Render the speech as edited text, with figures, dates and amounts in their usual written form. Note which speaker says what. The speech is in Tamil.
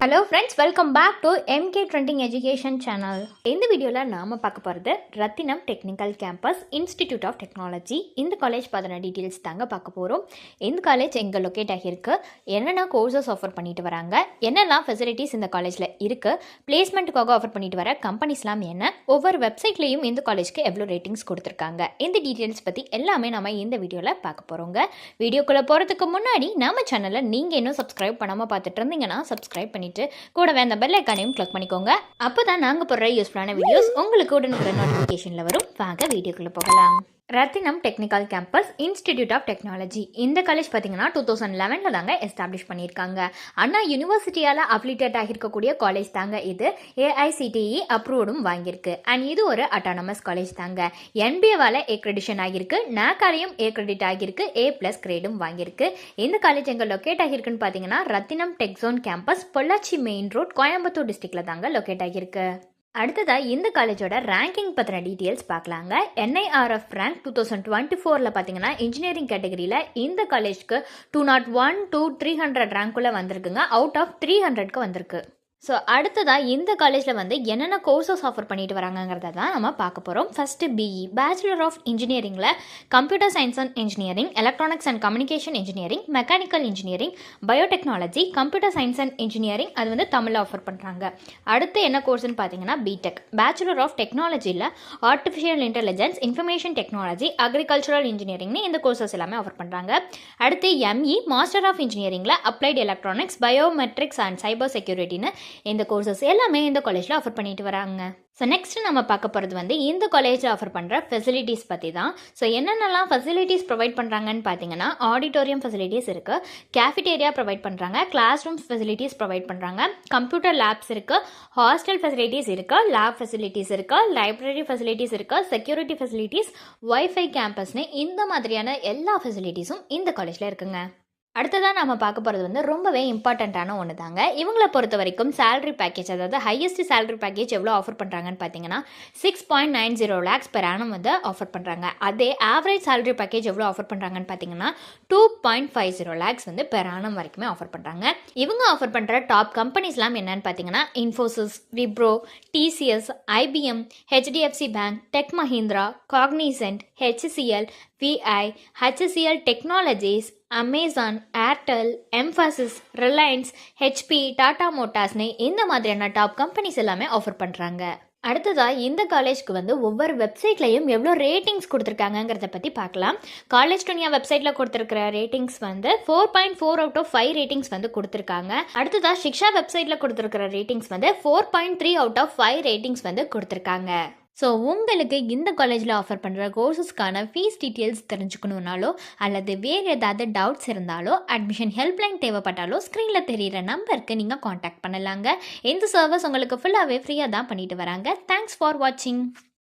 Speaker 1: Hello friends, welcome back to MK trending education channel. இந்த வீடியோவில் நாம் பார்க்க போகிறது Rathinam technical campus institute of technology. இந்த காலேஜ் பற்றின டீட்டெயில்ஸ் தாங்க பார்க்க போகிறோம். இந்த காலேஜ் எங்கே லொக்கேட் ஆகியிருக்கு, என்னென்ன கோர்சஸ் ஆஃபர் பண்ணிட்டு வராங்க, என்னெல்லாம் ஃபெசிலிட்டிஸ் இந்த காலேஜில் இருக்குது, பிளேஸ்மெண்ட்டுக்காக ஆஃபர் பண்ணிட்டு வர கம்பெனிஸ்லாம் என்ன, ஒவ்வொரு வெப்சைட்லேயும் இந்த காலேஜ்க்கு எவ்வளோ ரேட்டிங்ஸ் கொடுத்துருக்காங்க, இந்த டீட்டெயில்ஸ் பற்றி எல்லாமே நம்ம இந்த வீடியோவில் பார்க்க போகிறோங்க. வீடியோக்குள்ளே போகிறதுக்கு முன்னாடி நம்ம சேனலை நீங்கள் இன்னும் சப்ஸ்கிரைப் பண்ணாமல் பார்த்துட்டு இருந்தீங்கன்னா சப்ஸ்கிரைப் பண்ணிட்டு கூடவே அந்த பெல் ஐகானையும் கிளிக் பண்ணிக்கோங்க. அப்பதான் நாங்க போடுற யூஸ்ஃபுல்லான வீடியோஸ் உங்களுக்கு உடனுக்குடன் நோட்டிஃபிகேஷன்ல வரும். வாங்க வீடியோக்குள்ள போகலாம். Rathinam technical campus institute of technology. இந்த காலேஜ் பார்த்தீங்கன்னா 2011 தாங்க எஸ்டாப்ளிஷ் பண்ணியிருக்காங்க. அண்ணா யூனிவர்சிட்டியால் அப்ளிகேட் ஆகியிருக்கக்கூடிய காலேஜ் தாங்க இது. AICTE அப்ரூவ்டும் வாங்கியிருக்கு. அண்ட் இது ஒரு அட்டானமஸ் காலேஜ் தாங்க. NBA-வால் ஏக்ரெடிஷன் ஆகியிருக்கு, NAAC-ஆலையும் ஏக்ரெடிட் ஆகியிருக்கு, A+ கிரேடும் வாங்கியிருக்கு. இந்த காலேஜ் எங்கே லொக்கேட் ஆகியிருக்குன்னு பார்த்தீங்கன்னா Rathinam techzone campus, Pollachi main road, Coimbatore டிஸ்ட்ரிக்டில் தாங்க லொக்கேட் ஆகியிருக்கு. அடுத்ததாக இந்த காலேஜோட ரேங்கிங் பற்றின டீட்டெயில்ஸ் பார்க்கலாங்க. NIRF ரேங்க் 2024 பார்த்தீங்கன்னா இன்ஜினியரிங் கேட்டகரியில் இந்த காலேஜ்க்கு 201 to 300 ரேங்க்குள்ளே வந்திருக்குங்க. அவுட் ஆஃப் 300க்கு வந்திருக்கு. ஸோ அடுத்ததாக இந்த காலேஜில் என்னென்ன கோர்சஸ் ஆஃபர் பண்ணிட்டு வராங்கிறத தான் நம்ம பார்க்க போகிறோம். ஃபஸ்ட்டு BE பேச்சுலர் ஆஃப் இன்ஜினியரிங்கில் computer science and engineering, electronics and communication engineering, mechanical engineering, biotechnology, computer science and engineering, அது தமிழில் ஆஃபர் பண்ணுறாங்க. அடுத்து என்ன கோர்ஸ்னு பார்த்தீங்கன்னா BTech பேச்சுலர் ஆஃப் டெக்னாலஜியில் artificial intelligence, information technology, agricultural இன்ஜினியரிங்னு இந்த கோர்சஸ் எல்லாமே ஆஃபர் பண்ணுறாங்க. அடுத்து ME மாஸ்டர் ஆஃப் இன்ஜினியரிங்கில் applied electronics, biometrics and cyber செக்யூரிட்டின்னு இந்த கோர்சஸ் எல்லாமே இந்த காலேஜில் ஆஃபர் பண்ணிட்டு வராங்க. ஸோ நெக்ஸ்ட் நம்ம பார்க்க போகிறது இந்த காலேஜில் ஆஃபர் பண்ணுற ஃபெசிலிட்டிஸ் பற்றி தான். ஸோ என்னென்னலாம் ஃபெசிலிட்டிஸ் ப்ரொவைட் பண்ணுறாங்கன்னு பார்த்தீங்கன்னா ஆடிட்டோரியம் ஃபெசிலிட்டிஸ் இருக்குது, கேஃபிடேரியா ப்ரொவைட் பண்ணுறாங்க, கிளாஸ் ரூம்ஸ் ஃபெசிலிட்டிஸ் ப்ரொவைட் பண்ணுறாங்க, கம்ப்யூட்டர் லேப்ஸ் இருக்குது, ஹாஸ்டல் ஃபெசிலிட்டிஸ் இருக்குது, லேப் ஃபெசிலிட்டிஸ் இருக்குது, லைப்ரரி ஃபெசிலிட்டிஸ் இருக்குது, செக்யூரிட்டி ஃபெசிலிட்டிஸ், வைஃபை கேம்பஸ்னு இந்த மாதிரியான எல்லா ஃபெசிலிட்டிஸும் இந்த காலேஜில் இருக்குங்க. அடுத்ததான் நம்ம பார்க்க போகிறது ரொம்பவே இம்பார்ட்டண்ட்டான ஒன்று தாங்க. இவங்களை பொறுத்த வரைக்கும் சேலரி பேக்கேஜ், அதாவது ஹையஸ்ட் சேலரி பேக்கேஜ் எவ்வளோ ஆஃபர் பண்ணுறாங்கன்னு பார்த்தீங்கன்னா 6.90 lakhs per annum ஆஃபர் பண்ணுறாங்க. அதே ஆவரேஜ் சேலரி பேக்கேஜ் எவ்வளோ ஆஃபர் பண்ணுறாங்கன்னு பார்த்தீங்கன்னா 2.50 lakhs per annum வரைக்குமே ஆஃபர் பண்ணுறாங்க. இவங்க ஆஃபர் பண்ணுற டாப் கம்பெனிஸ்லாம் என்னன்னு பார்த்தீங்கன்னா Infosys, Wipro, TCS, IBM, HDFC bank, Tech Mahindra, Cognizant, HCL, VI, HCL technologies, Amazon, Airtel, Mphasis, Reliance, HP, Tata மோட்டார்ஸ்னு இந்த மாதிரியான டாப் கம்பெனிஸ் எல்லாமே ஆஃபர் பண்ணுறாங்க. அடுத்ததாக இந்த காலேஜ்க்கு ஒவ்வொரு வெப்சைட்லையும் எவ்வளோ ரேட்டிங்ஸ் கொடுத்துருக்காங்கிறத பற்றி பார்க்கலாம். காலேஜ் துனியா வெப்சைட்டில் கொடுத்துருக்கிற ரேட்டிங்ஸ் 4.4 out of 5 ரேட்டிங்ஸ் கொடுத்துருக்காங்க. அடுத்ததாக சிக்ஷா வெப்சைட்டில் கொடுத்துருக்கிற ரேட்டிங்ஸ் 4.3 out of 5 ரேட்டிங்ஸ் கொடுத்துருக்காங்க. ஸோ உங்களுக்கு இந்த காலேஜில் ஆஃபர் பண்ணுற கோர்சஸ்க்கான ஃபீஸ் டீட்டெயில்ஸ் தெரிஞ்சுக்கணுன்னாலோ அல்லது வேறு ஏதாவது டவுட்ஸ் இருந்தாலோ அட்மிஷன் ஹெல்ப்லைன் தேவைப்பட்டாலோ ஸ்க்ரீனில் தெரிகிற நம்பருக்கு நீங்கள் காண்டாக்ட் பண்ணலாங்க. இந்த சர்வீஸ் உங்களுக்கு ஃபுல்லாகவே ஃப்ரீயாக தான் பண்ணிட்டு வராங்க. தேங்க்ஸ் ஃபார் வாட்சிங்.